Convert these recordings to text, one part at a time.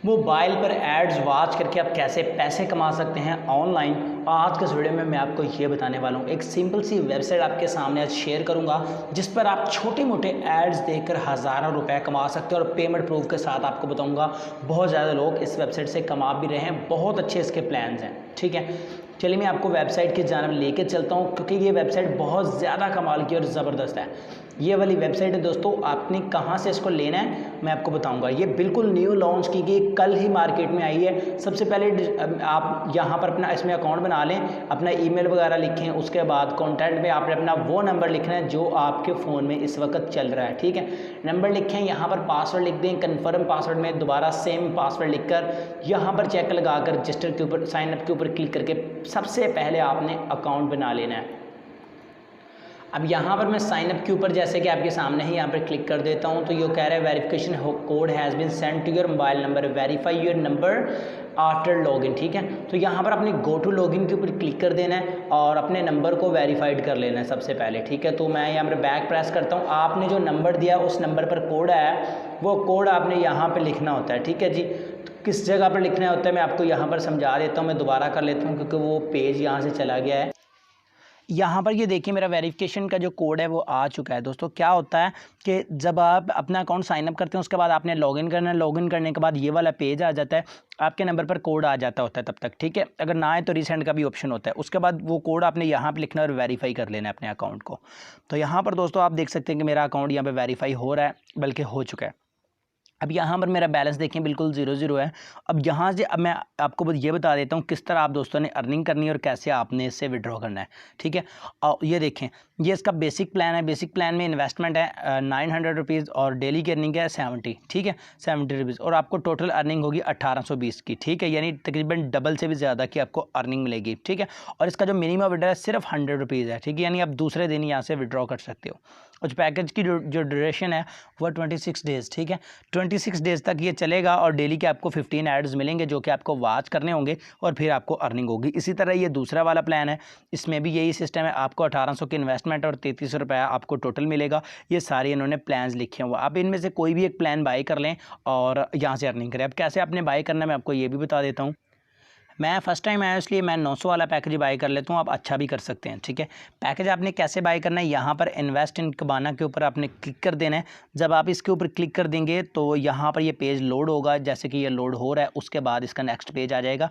Mobile पर ads watch करके आप कैसे पैसे कमा सकते हैं ऑनलाइन। आज के इस वीडियो में मैं आपको ये बताने वाला हूँ। एक सिंपल सी वेबसाइट आपके सामने आज शेयर करूँगा जिस पर आप छोटे मोटे एड्स देखकर हज़ारों रुपए कमा सकते हो और पेमेंट प्रूफ के साथ आपको बताऊँगा। बहुत ज़्यादा लोग इस वेबसाइट से कमा भी रहे हैं, बहुत अच्छे इसके प्लान्स हैं। ठीक है, चलिए मैं आपको वेबसाइट की जानब लेके चलता हूँ क्योंकि ये वेबसाइट बहुत ज़्यादा कमाल की और ज़बरदस्त है। ये वाली वेबसाइट है दोस्तों, आपने कहाँ से इसको लेना है मैं आपको बताऊंगा। ये बिल्कुल न्यू लॉन्च की गई, कल ही मार्केट में आई है। सबसे पहले आप यहाँ पर अपना इसमें अकाउंट बना लें, अपना ईमेल वगैरह लिखें, उसके बाद कॉन्टैक्ट में आपने अपना वो नंबर लिखना है जो आपके फ़ोन में इस वक्त चल रहा है। ठीक है, नंबर लिखें, यहाँ पर पासवर्ड लिख दें, कन्फर्म पासवर्ड में दोबारा सेम पासवर्ड लिखकर यहाँ पर चेक लगाकर रजिस्टर के ऊपर साइनअप के ऊपर क्लिक करके सबसे पहले आपने अकाउंट बना लेना है। अब यहाँ पर मैं साइनअप के ऊपर जैसे कि आपके सामने ही यहाँ पर क्लिक कर देता हूँ तो ये कह रहा है verification code has been send to your mobile number, verify your number after login. ठीक है, तो यहाँ पर अपने गो टू लॉगिन के ऊपर क्लिक कर देना है और अपने नंबर को वेरीफाइड कर लेना है सबसे पहले। ठीक है, तो मैं यहाँ पर बैक प्रेस करता हूँ। आपने जो नंबर दिया उस नंबर पर कोड आया, वो कोड आपने यहाँ पर लिखना होता है। ठीक है जी, तो किस जगह पर लिखना होता है मैं आपको यहाँ पर समझा देता हूँ। मैं दोबारा कर लेता हूँ क्योंकि वो पेज यहाँ से चला गया है। यहाँ पर ये देखिए मेरा वेरिफिकेशन का जो कोड है वो आ चुका है। दोस्तों क्या होता है कि जब आप अपना अकाउंट साइनअप करते हैं उसके बाद आपने लॉगिन करना है, लॉगिन करने के बाद ये वाला पेज आ जाता है, आपके नंबर पर कोड आ जाता होता है तब तक। ठीक है, अगर ना आए तो रीसेंड का भी ऑप्शन होता है। उसके बाद वो कोड आपने यहाँ पर लिखना और वेरीफाई कर लेना है अपने अकाउंट को। तो यहाँ पर दोस्तों आप देख सकते हैं कि मेरा अकाउंट यहाँ पर वेरीफाई हो रहा है, बल्कि हो चुका है। अब यहाँ पर मेरा बैलेंस देखें बिल्कुल ज़ीरो है। अब यहाँ से अब मैं आपको ये बता देता हूँ किस तरह आप दोस्तों ने अर्निंग करनी है और कैसे आपने इससे विड्रॉ करना है। ठीक है, और ये देखें ये इसका बेसिक प्लान है। बेसिक प्लान में इन्वेस्टमेंट है 900 रुपीज़ और डेली की अर्निंग है 70। ठीक है, 70 रुपीज़ और आपको टोटल अर्निंग होगी 1820 की। ठीक है, यानी तकरीबन डबल से भी ज़्यादा की आपको अर्निंग मिलेगी। ठीक है, और इसका जो मिनिमम विड्रॉ है सिर्फ 100 रुपीज़ है। ठीक है, यानी आप दूसरे दिन यहाँ से विड्रॉ कर सकते हो। उस पैकेज की जो ड्यूरेशन है वो 26 डेज़। ठीक है, 26 डेज़ तक ये चलेगा और डेली के आपको 15 एड्स मिलेंगे जो कि आपको वॉच करने होंगे और फिर आपको अर्निंग होगी। इसी तरह ये दूसरा वाला प्लान है, इसमें भी यही सिस्टम है। आपको 1800 की इन्वेस्टमेंट और 3300 रुपया आपको टोटल मिलेगा। ये सारे इन्होंने प्लान्स लिखे हुए, आप इनमें से कोई भी एक प्लान बाई कर लें और यहाँ से अर्निंग करें। अब कैसे आपने बाई करना है मैं आपको ये भी बता देता हूँ। मैं फ़र्स्ट टाइम आया इसलिए मैं 900 वाला पैकेज बाई कर लेता हूँ, आप अच्छा भी कर सकते हैं। ठीक है, पैकेज आपने कैसे बाई करना है, यहाँ पर इन्वेस्ट इन कबाना के ऊपर आपने क्लिक कर देना है। जब आप इसके ऊपर क्लिक कर देंगे तो यहाँ पर ये पेज लोड होगा, जैसे कि ये लोड हो रहा है। उसके बाद इसका नेक्स्ट पेज आ जाएगा।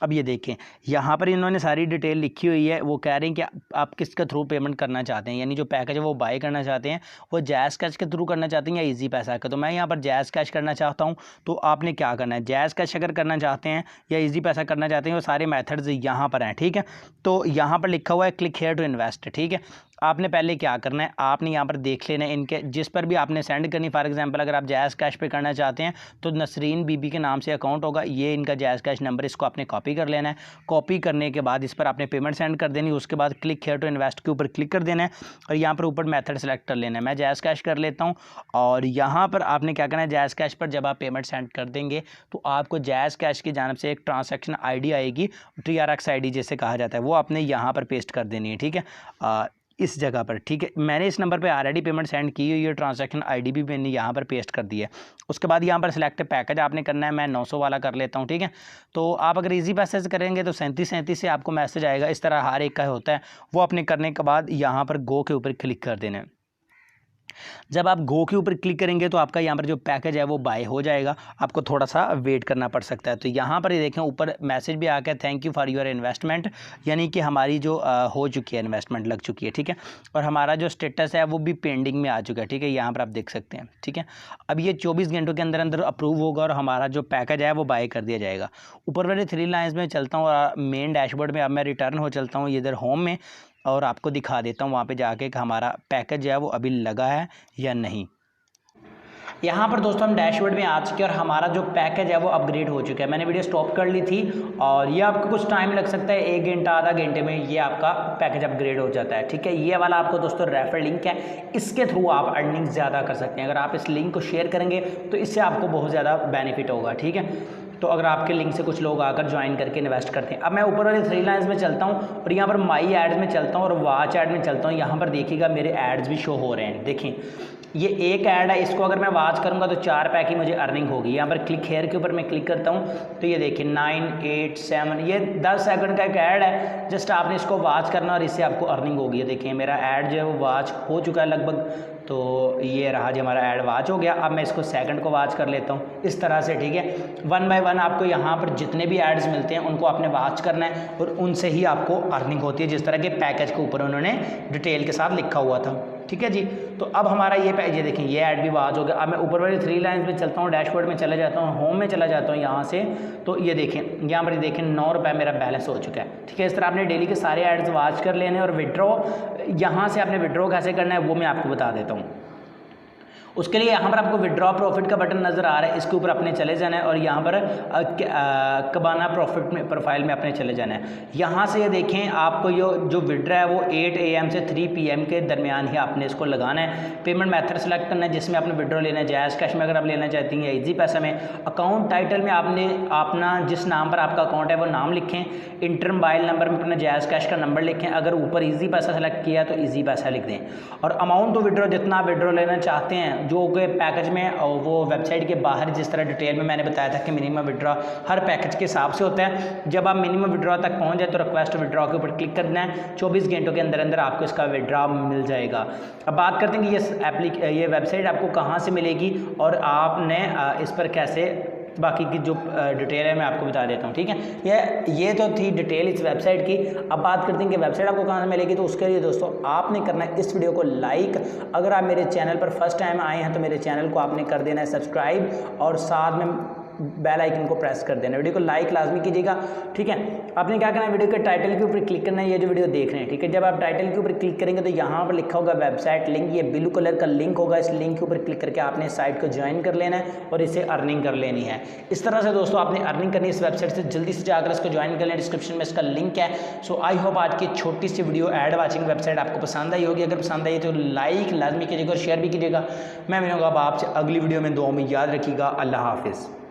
अब ये देखें यहाँ पर इन्होंने सारी डिटेल लिखी हुई है। वो कह रहे हैं कि आप किसके थ्रू पेमेंट करना चाहते हैं, यानी जो पैकेज है वो बाई करना चाहते हैं, वो जैज़ कैश के थ्रू करना चाहते हैं या ईजी पैसा का। तो मैं यहाँ पर जैज़ कैश करना चाहता हूँ। तो आपने क्या करना है, जैज़ कैश अगर करना चाहते हैं या ईजी पैसा करना चाहते हैं, वो सारे मेथड्स यहाँ पर हैं। ठीक है, तो यहाँ पर लिखा हुआ है क्लिक हेयर टू इन्वेस्ट। ठीक है, आपने पहले क्या करना है, आपने यहाँ पर देख लेना है इनके जिस पर भी आपने सेंड करनी। फॉर एग्जांपल अगर आप जैज़ कैश पे करना चाहते हैं तो नसरीन बीबी के नाम से अकाउंट होगा, ये इनका जैज़ कैश नंबर, इसको आपने कॉपी कर लेना है। कॉपी करने के बाद इस पर आपने पेमेंट सेंड कर देनी है। उसके बाद क्लिक हेयर टू इन्वेस्ट के ऊपर क्लिक कर देना है और यहाँ पर ऊपर मेथड सेलेक्ट कर लेना है। मैं जैज़ कैश कर लेता हूँ और यहाँ पर आपने क्या करना है, जैज़ कैश पर जब आप पेमेंट सेंड कर देंगे तो आपको जैज़ कैश की जानब से एक ट्रांजैक्शन ID आएगी, TRX ID जैसे कहा जाता है, वो आपने यहाँ पर पेस्ट कर देनी है। ठीक है, इस जगह पर। ठीक है, मैंने इस नंबर पे ऑलरेडी पेमेंट सेंड की हुई है, ट्रांजैक्शन ID भी मैंने यहाँ पर पेस्ट कर दी है। उसके बाद यहाँ पर सिलेक्ट पैकेज आपने करना है, मैं 900 वाला कर लेता हूँ। ठीक है, तो आप अगर इजी पैसे से करेंगे तो 37 से आपको मैसेज आएगा। इस तरह हर एक का होता है। वो आपने करने के बाद यहाँ पर गो के ऊपर क्लिक कर देना है। जब आप गो के ऊपर क्लिक करेंगे तो आपका यहाँ पर जो पैकेज है वो बाय हो जाएगा। आपको थोड़ा सा वेट करना पड़ सकता है। तो यहाँ पर ये देखें ऊपर मैसेज भी आ गया, thank you for your investment, यानी कि हमारी जो हो चुकी है इन्वेस्टमेंट लग चुकी है। ठीक है, और हमारा जो स्टेटस है वो भी पेंडिंग में आ चुका है। ठीक है, यहाँ पर आप देख सकते हैं। ठीक है, अब ये 24 घंटों के अंदर अंदर अप्रूव होगा और हमारा जो पैकेज है वो बाय कर दिया जाएगा। ऊपर वाले 3 लाइन्स में चलता हूँ और मेन डैशबोर्ड में अब मैं रिटर्न हो चलता हूँ इधर होम में और आपको दिखा देता हूँ वहाँ पे जाके कि हमारा पैकेज जो है वो अभी लगा है या नहीं। यहाँ पर दोस्तों हम डैशबोर्ड में आ चुके हैं और हमारा जो पैकेज है वो अपग्रेड हो चुका है। मैंने वीडियो स्टॉप कर ली थी और ये आपको कुछ टाइम लग सकता है, 1 घंटा आधा घंटे में ये आपका पैकेज अपग्रेड हो जाता है। ठीक है, ये वाला आपको दोस्तों रेफर लिंक है, इसके थ्रू आप अर्निंग ज़्यादा कर सकते हैं। अगर आप इस लिंक को शेयर करेंगे तो इससे आपको बहुत ज़्यादा बेनिफिट होगा। ठीक है, तो अगर आपके लिंक से कुछ लोग आकर ज्वाइन करके इन्वेस्ट करते हैं। अब मैं ऊपर वाले 3 लाइन्स में चलता हूँ और यहाँ पर माई एड्स में चलता हूँ और वॉच एड में चलता हूँ। यहाँ पर देखिएगा मेरे एड्स भी शो हो रहे हैं। देखें ये एक ऐड है, इसको अगर मैं वॉच करूँगा तो 4 पैक की मुझे अर्निंग होगी। यहाँ पर क्लिक हेयर के ऊपर मैं क्लिक करता हूँ तो ये देखिए 9, 8, 7, ये 10 सेकंड का एक ऐड है। जस्ट आपने इसको वॉच करना और इससे आपको अर्निंग होगी। ये देखिए मेरा ऐड जो है वो वॉच हो चुका है लगभग, तो ये रहा जी हमारा ऐड वॉच हो गया। अब मैं इसको सेकंड को वॉच कर लेता हूँ इस तरह से, ठीक है। 1 बाय 1 आपको यहाँ पर जितने भी एड्स मिलते हैं उनको आपने वॉच करना है और उनसे ही आपको अर्निंग होती है, जिस तरह के पैकेज के ऊपर उन्होंने डिटेल के साथ लिखा हुआ था, ठीक है जी। तो अब हमारा ये देखें ये ऐड भी वॉच हो गया। अब मैं ऊपर वाली 3 लाइन्स पे चलता हूँ, डैशबोर्ड में चला जाता हूँ, होम में चला जाता हूँ यहाँ से, तो ये देखें यहाँ पर देखें 9 रुपये मेरा बैलेंस हो चुका है, ठीक है। इस तरह आपने डेली के सारे एड्स वॉच कर लेने और विड्रॉ यहाँ से आपने विड्रॉ कैसे करना है वो मैं आपको बता देता हूँ। उसके लिए यहाँ पर आपको विड्रॉ प्रॉफिट का बटन नज़र आ रहा है, इसके ऊपर अपने चले जाना है और यहाँ पर कबाना प्रॉफिट में प्रोफाइल में अपने चले जाना है। यहाँ से ये देखें आपको जो विड्रॉ है वो 8 AM से 3 PM के दरमियान ही आपने इसको लगाना है। पेमेंट मेथड सेलेक्ट करना है जिसमें आपने विड्रॉ लेना है, जायज़ कैश में अगर आप लेना चाहती हैं या ईजी पैसा में। अकाउंट टाइटल में आपने अपना जिस नाम पर आपका अकाउंट है वो नाम लिखें, इंटर मोबाइल नंबर में अपना जायज़ कैश का नंबर लिखें, अगर ऊपर ईजी पैसा सेलेक्ट किया तो ईजी पैसा लिख दें। और अमाउंट तो विड्रॉ जितना आप विड्रॉ लेना चाहते हैं जो कि पैकेज में वो वेबसाइट के बाहर जिस तरह डिटेल में मैंने बताया था कि मिनिमम विड्रॉ हर पैकेज के हिसाब से होता है। जब आप मिनिमम विड्रॉ तक पहुंच जाए तो रिक्वेस्ट विड्रॉ के ऊपर क्लिक करना है, 24 घंटों के अंदर अंदर आपको इसका विड्रॉ मिल जाएगा। अब बात करते हैं कि ये वेबसाइट आपको कहाँ से मिलेगी और आपने इस पर कैसे, बाकी की जो डिटेल है मैं आपको बता देता हूँ, ठीक है। ये तो थी डिटेल इस वेबसाइट की। अब बात करते हैं कि वेबसाइट आपको कहाँ से मिलेगी। तो उसके लिए दोस्तों आपने करना है इस वीडियो को लाइक, अगर आप मेरे चैनल पर फर्स्ट टाइम आए हैं तो मेरे चैनल को आपने कर देना है सब्सक्राइब और साथ में बेल आइकन को प्रेस कर देना। वीडियो को लाइक लाजमी कीजिएगा, ठीक है। आपने क्या करना है, वीडियो के टाइटल के ऊपर क्लिक करना है, ये जो वीडियो देख रहे हैं, ठीक है। जब आप टाइटल के ऊपर क्लिक करेंगे तो यहाँ पर लिखा होगा वेबसाइट लिंक, ये ब्लू कलर का लिंक होगा। इस लिंक के ऊपर क्लिक करके आपने साइट को ज्वाइन कर लेना है और इसे अर्निंग कर लेनी है। इस तरह से दोस्तों आपने अर्निंग करनी है इस वेबसाइट से। जल्दी से जाकर इसको ज्वाइन कर लें, डिस्क्रिप्शन में इसका लिंक है। सो आई होप आज की छोटी सी वीडियो एड वाचिंग वेबसाइट आपको पसंद आई होगी। अगर पसंद आई तो लाइक लाजमी कीजिएगा और शेयर भी कीजिएगा। मैं मिलूंगा अब आपसे अगली वीडियो में। दुआ में याद रखिएगा। अल्लाह हाफिज़।